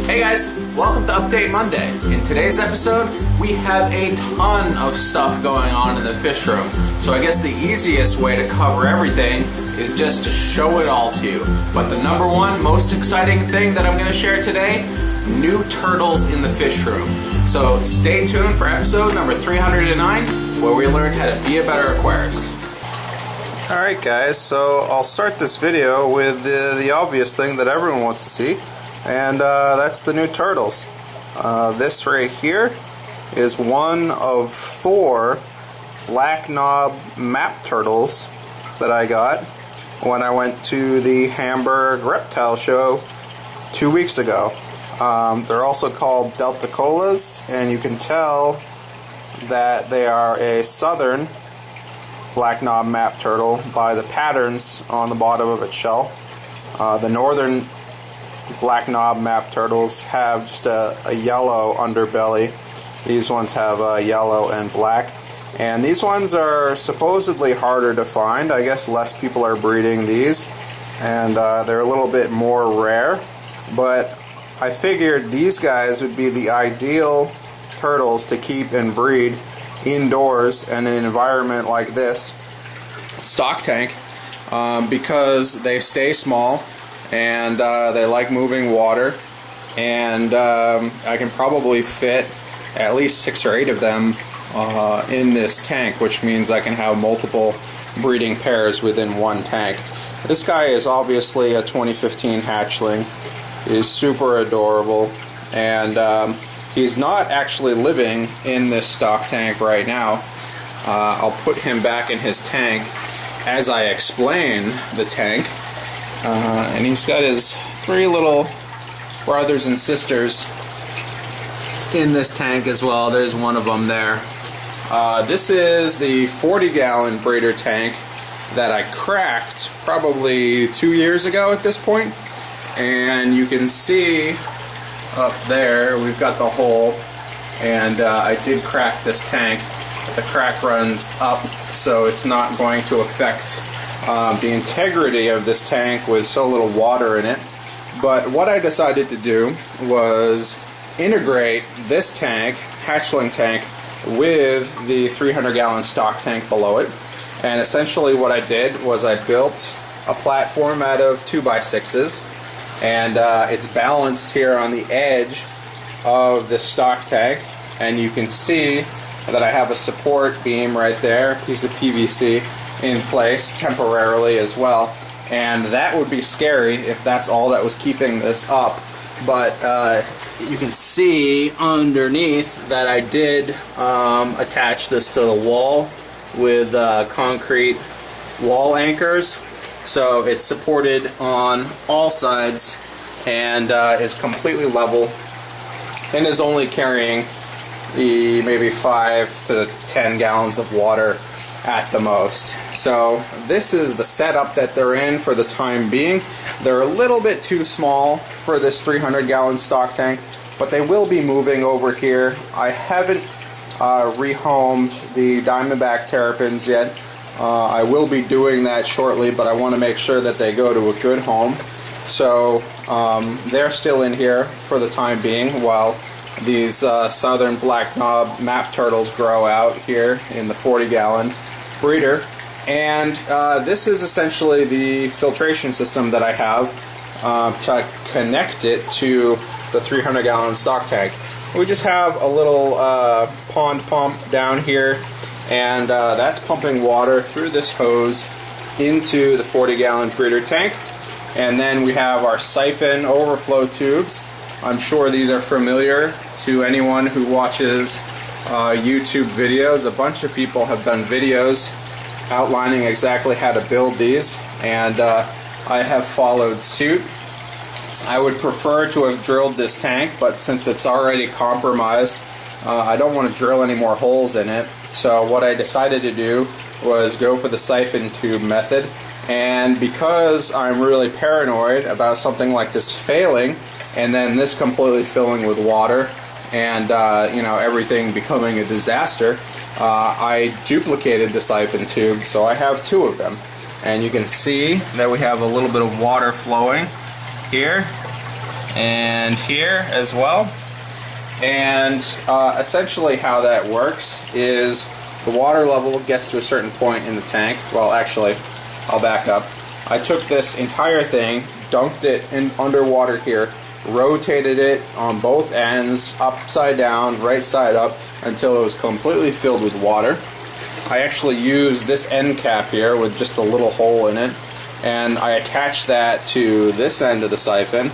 Hey guys, welcome to Update Monday. In today's episode, we have a ton of stuff going on in the fish room. So I guess the easiest way to cover everything is just to show it all to you. But the number one most exciting thing that I'm going to share today, new turtles in the fish room. So stay tuned for episode number 309, where we learn how to be a better aquarist. Alright guys, so I'll start this video with the obvious thing that everyone wants to see, and that's the new turtles. This right here is one of 4 black knob map turtles that I got when I went to the Hamburg reptile show 2 weeks ago. They're also called delticolas, and you can tell that they are a southern black knob map turtle by the patterns on the bottom of its shell. The northern black knob map turtles have just a yellow underbelly. These ones have yellow and black, and these ones are supposedly harder to find. I guess less people are breeding these, and they're a little bit more rare, but I figured these guys would be the ideal turtles to keep and breed indoors in an environment like this stock tank, because they stay small and they like moving water, and I can probably fit at least 6 or 8 of them in this tank, which means I can have multiple breeding pairs within one tank. This guy is obviously a 2015 hatchling. He's super adorable, and he's not actually living in this stock tank right now. I'll put him back in his tank as I explain the tank. And he's got his 3 little brothers and sisters in this tank as well. There's one of them there. This is the 40-gallon breeder tank that I cracked probably 2 years ago at this point. And you can see up there we've got the hole, and I did crack this tank. The crack runs up, so it's not going to affect the integrity of this tank with so little water in it. But what I decided to do was integrate this tank, hatchling tank, with the 300-gallon stock tank below it. And essentially what I did was I built a platform out of 2x6s, and it's balanced here on the edge of the stock tank, and you can see that I have a support beam right there, piece of PVC in place temporarily as well, and that would be scary if that's all that was keeping this up. But you can see underneath that I did attach this to the wall with concrete wall anchors. So it's supported on all sides and is completely level, and is only carrying the maybe 5 to 10 gallons of water at the most. So this is the setup that they're in for the time being. They're a little bit too small for this 300-gallon stock tank, but they will be moving over here. I haven't rehomed the Diamondback terrapins yet. I will be doing that shortly, but I want to make sure that they go to a good home. So they're still in here for the time being while these southern black knob map turtles grow out here in the 40-gallon breeder. And this is essentially the filtration system that I have to connect it to the 300-gallon stock tank. We just have a little pond pump down here, and that's pumping water through this hose into the 40-gallon breeder tank. And then we have our siphon overflow tubes. I'm sure these are familiar to anyone who watches YouTube videos. A bunch of people have done videos outlining exactly how to build these, and I have followed suit. I would prefer to have drilled this tank, but since it's already compromised, I don't want to drill any more holes in it. So what I decided to do was go for the siphon tube method, and because I'm really paranoid about something like this failing and then this completely filling with water and everything becoming a disaster, I duplicated the siphon tube, so I have 2 of them. And you can see that we have a little bit of water flowing here and here as well. And essentially how that works is the water level gets to a certain point in the tank. Well, actually, I'll back up. I took this entire thing, dunked it in underwater here, rotated it on both ends, upside down, right side up, until it was completely filled with water. I actually used this end cap here with just a little hole in it, and I attached that to this end of the siphon,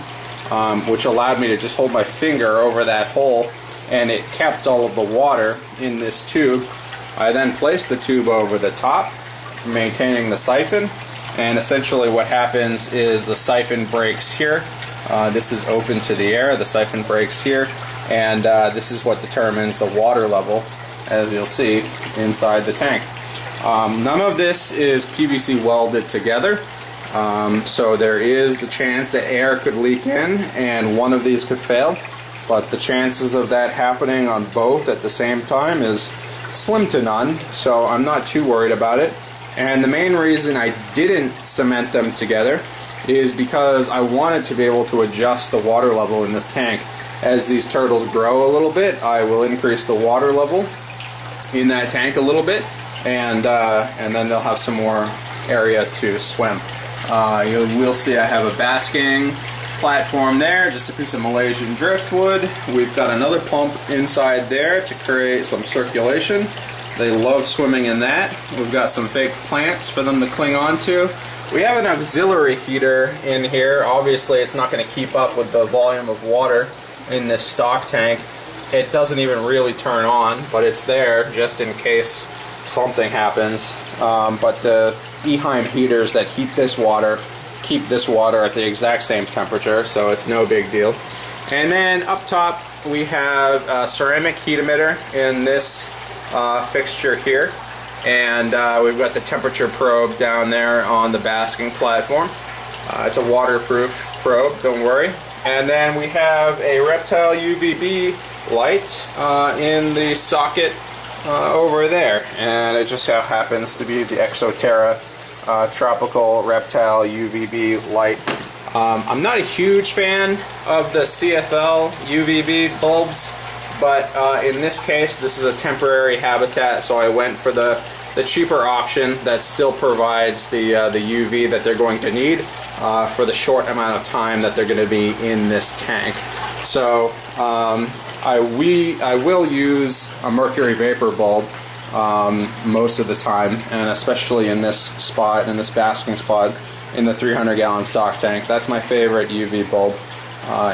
which allowed me to just hold my finger over that hole, and it kept all of the water in this tube. I then placed the tube over the top, maintaining the siphon, and essentially what happens is the siphon breaks here. This is open to the air, the siphon breaks here, and this is what determines the water level, as you'll see, inside the tank. None of this is PVC welded together, so there is the chance that air could leak in and one of these could fail, but the chances of that happening on both at the same time is slim to none, so I'm not too worried about it. And the main reason I didn't cement them together is because I wanted to be able to adjust the water level in this tank. As these turtles grow a little bit, I will increase the water level in that tank a little bit, and then they'll have some more area to swim. You will see I have a basking platform there, just a piece of Malaysian driftwood. We've got another pump inside there to create some circulation. They love swimming in that. We've got some fake plants for them to cling on to. We have an auxiliary heater in here. Obviously it's not going to keep up with the volume of water in this stock tank. It doesn't even really turn on, but it's there just in case something happens. But the Eheim heaters that heat this water keep this water at the exact same temperature, so it's no big deal. And then up top we have a ceramic heat emitter in this fixture here, and we've got the temperature probe down there on the basking platform. It's a waterproof probe, don't worry. And then we have a Reptile UVB light in the socket over there, and it just so happens to be the Exoterra Tropical Reptile UVB light. I'm not a huge fan of the CFL UVB bulbs, but in this case this is a temporary habitat, so I went for the cheaper option that still provides the UV that they're going to need for the short amount of time that they're going to be in this tank. So I will use a mercury vapor bulb most of the time, and especially in this spot, in this basking spot in the 300-gallon stock tank. That's my favorite UV bulb,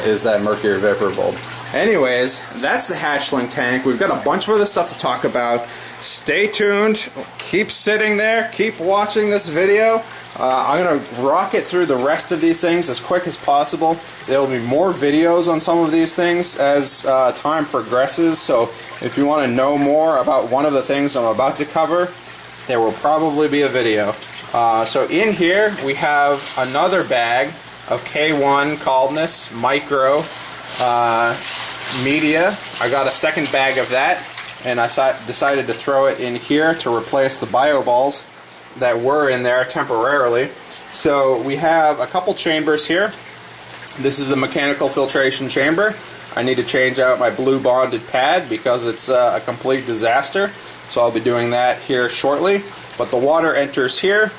is that mercury vapor bulb. Anyways, that's the hatchling tank. We've got a bunch of other stuff to talk about. Stay tuned, keep sitting there, keep watching this video. I'm going to rocket through the rest of these things as quick as possible. There will be more videos on some of these things as time progresses, so if you want to know more about one of the things I'm about to cover, there will probably be a video. So in here we have another bag of K1 Caldness Micro Media. I got a second bag of that, and I decided to throw it in here to replace the bio balls that were in there temporarily. So we have a couple chambers here. This is the mechanical filtration chamber. I need to change out my blue bonded pad because it's a complete disaster, so I'll be doing that here shortly. But the water enters here,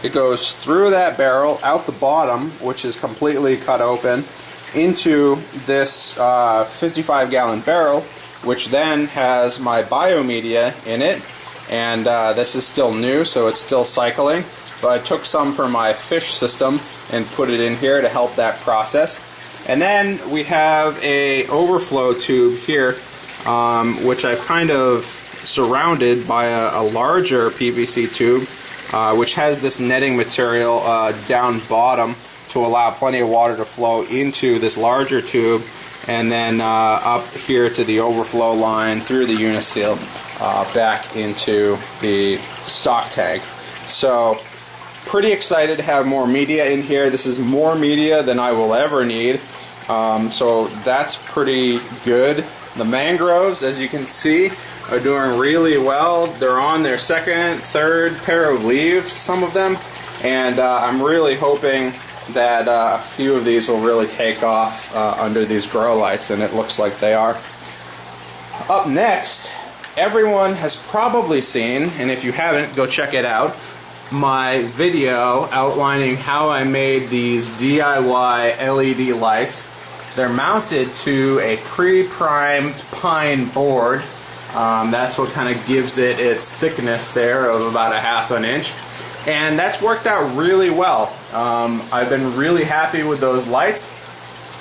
it goes through that barrel, out the bottom, which is completely cut open, into this 55-gallon barrel, which then has my biomedia in it. And this is still new, so it's still cycling. But I took some from my fish system and put it in here to help that process. And then we have a overflow tube here, which I've kind of surrounded by a larger PVC tube, which has this netting material down bottom to allow plenty of water to flow into this larger tube, and then up here to the overflow line through the uniseal back into the stock tank. So pretty excited to have more media in here. This is more media than I will ever need, so that's pretty good. The mangroves, as you can see, are doing really well. They're on their second, third pair of leaves, some of them, and I'm really hoping that a few of these will really take off under these grow lights, and it looks like they are. Up next, everyone has probably seen, and if you haven't, go check it out, my video outlining how I made these DIY LED lights. They're mounted to a pre-primed pine board. That's what kind of gives it its thickness there of about a ½ inch. And that's worked out really well. I've been really happy with those lights.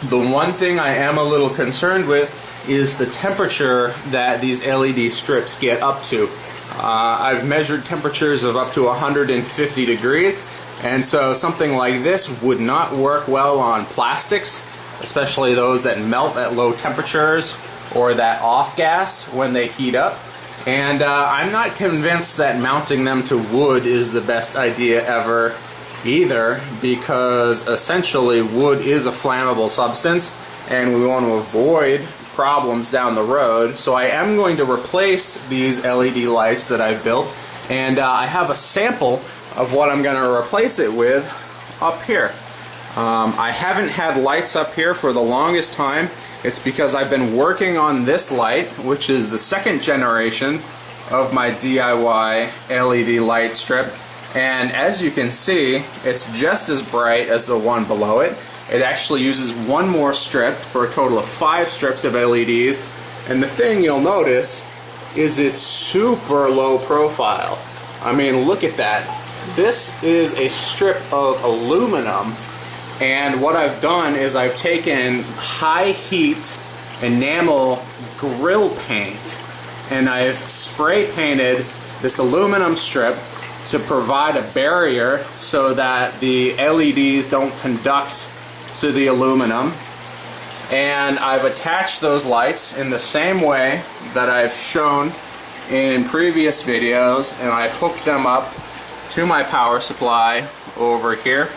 The one thing I am a little concerned with is the temperature that these LED strips get up to. I've measured temperatures of up to 150 degrees, and so something like this would not work well on plastics, especially those that melt at low temperatures or that off-gas when they heat up. And I'm not convinced that mounting them to wood is the best idea ever either, because essentially wood is a flammable substance and we want to avoid problems down the road. So I am going to replace these LED lights that I've built, and I have a sample of what I'm going to replace it with up here. I haven't had lights up here for the longest time. It's because I've been working on this light, which is the second generation of my DIY LED light strip, and as you can see, it's just as bright as the one below it. It actually uses one more strip for a total of 5 strips of LEDs, and the thing you'll notice is it's super low profile. I mean, look at that. This is a strip of aluminum, and what I've done is I've taken high heat enamel grill paint and I've spray painted this aluminum strip to provide a barrier so that the LEDs don't conduct to the aluminum, and I've attached those lights in the same way that I've shown in previous videos, and I've hooked them up to my power supply over here,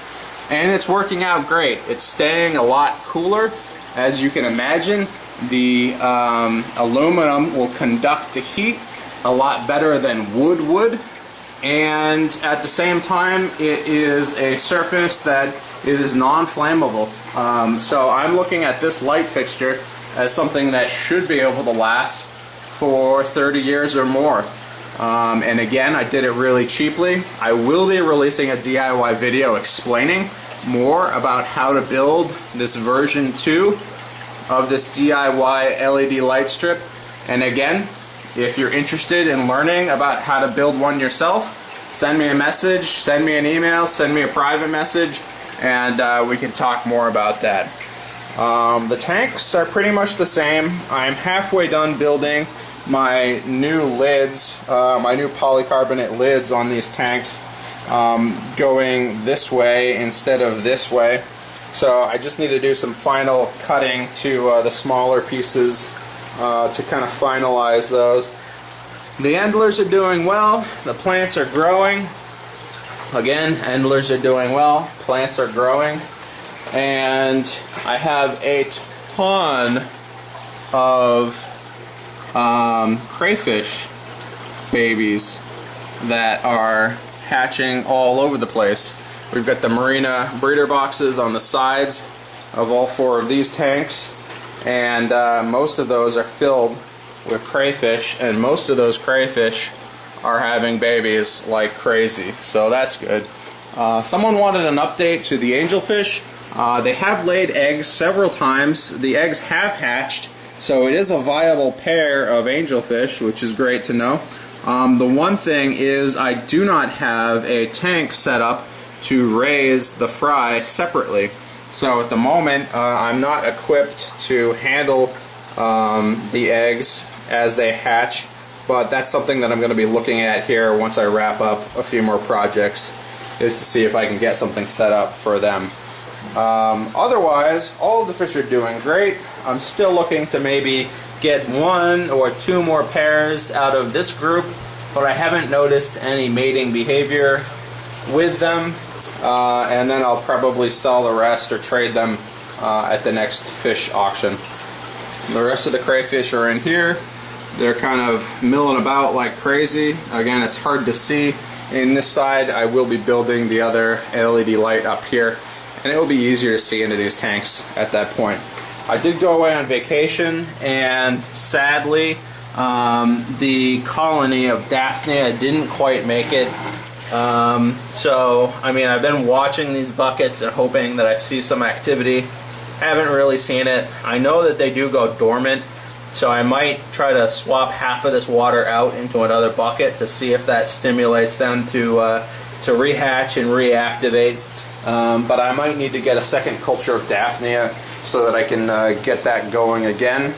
and it's working out great. It's staying a lot cooler. As you can imagine, the aluminum will conduct the heat a lot better than wood would, and at the same time it is a surface that is non-flammable. So I'm looking at this light fixture as something that should be able to last for 30 years or more. And again, I did it really cheaply. I will be releasing a DIY video explaining more about how to build this version 2 of this DIY LED light strip. And again, if you're interested in learning about how to build one yourself, send me a message, send me an email, send me a private message, and we can talk more about that. The tanks are pretty much the same. I'm halfway done building my new lids, my new polycarbonate lids on these tanks, going this way instead of this way. So I just need to do some final cutting to the smaller pieces to kind of finalize those. The endlers are doing well. The plants are growing. Again, endlers are doing well. Plants are growing. And I have a ton of crayfish babies that are hatching all over the place. We've got the marina breeder boxes on the sides of all 4 of these tanks, and most of those are filled with crayfish, and most of those crayfish are having babies like crazy, so that's good. Someone wanted an update to the angelfish. They have laid eggs several times. The eggs have hatched, so it is a viable pair of angelfish, which is great to know. The one thing is I do not have a tank set up to raise the fry separately. So at the moment I'm not equipped to handle the eggs as they hatch, but that's something that I'm going to be looking at here once I wrap up a few more projects, is to see if I can get something set up for them. Otherwise, all of the fish are doing great. I'm still looking to maybe get 1 or 2 more pairs out of this group, but I haven't noticed any mating behavior with them, and then I'll probably sell the rest or trade them at the next fish auction. The rest of the crayfish are in here. They're kind of milling about like crazy. Again, it's hard to see. In this side, I will be building the other LED light up here, and it will be easier to see into these tanks at that point. I did go away on vacation, and sadly the colony of Daphnia didn't quite make it. So I mean, I've been watching these buckets and hoping that I see some activity. Haven't really seen it. I know that they do go dormant, so I might try to swap half of this water out into another bucket to see if that stimulates them to rehatch and reactivate. But I might need to get a second culture of Daphnia so that I can get that going again.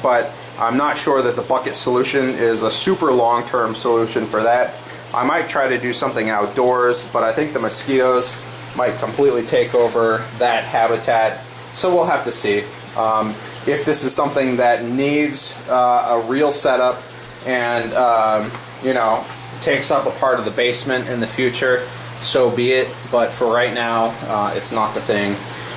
But I'm not sure that the bucket solution is a super long-term solution for that. I might try to do something outdoors, but I think the mosquitoes might completely take over that habitat. So we'll have to see. If this is something that needs a real setup and you know, takes up a part of the basement in the future, so be it. But for right now, it's not the thing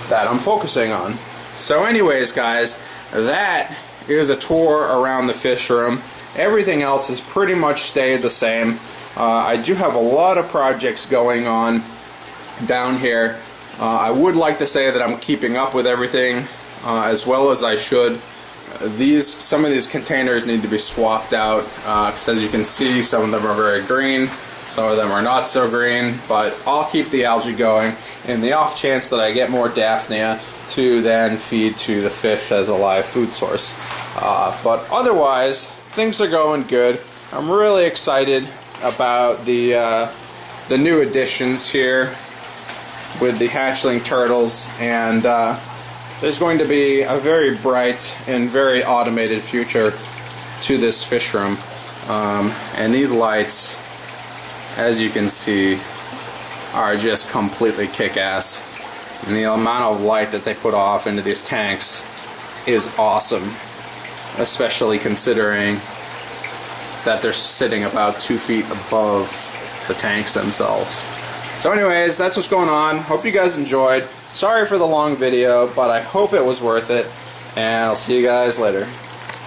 that I'm focusing on. So anyways, guys, that is a tour around the fish room. Everything else has pretty much stayed the same. I do have a lot of projects going on down here. I would like to say that I'm keeping up with everything as well as I should. Some of these containers need to be swapped out because as you can see, some of them are very green, some of them are not so green, but I'll keep the algae going in the off chance that I get more Daphnia to then feed to the fish as a live food source. But otherwise, things are going good. I'm really excited about the new additions here with the hatchling turtles, and there's going to be a very bright and very automated future to this fish room. And these lights, as you can see, are just completely kick-ass. And the amount of light that they put off into these tanks is awesome, especially considering that they're sitting about 2 feet above the tanks themselves. So anyways, that's what's going on. Hope you guys enjoyed. Sorry for the long video, but I hope it was worth it, and I'll see you guys later.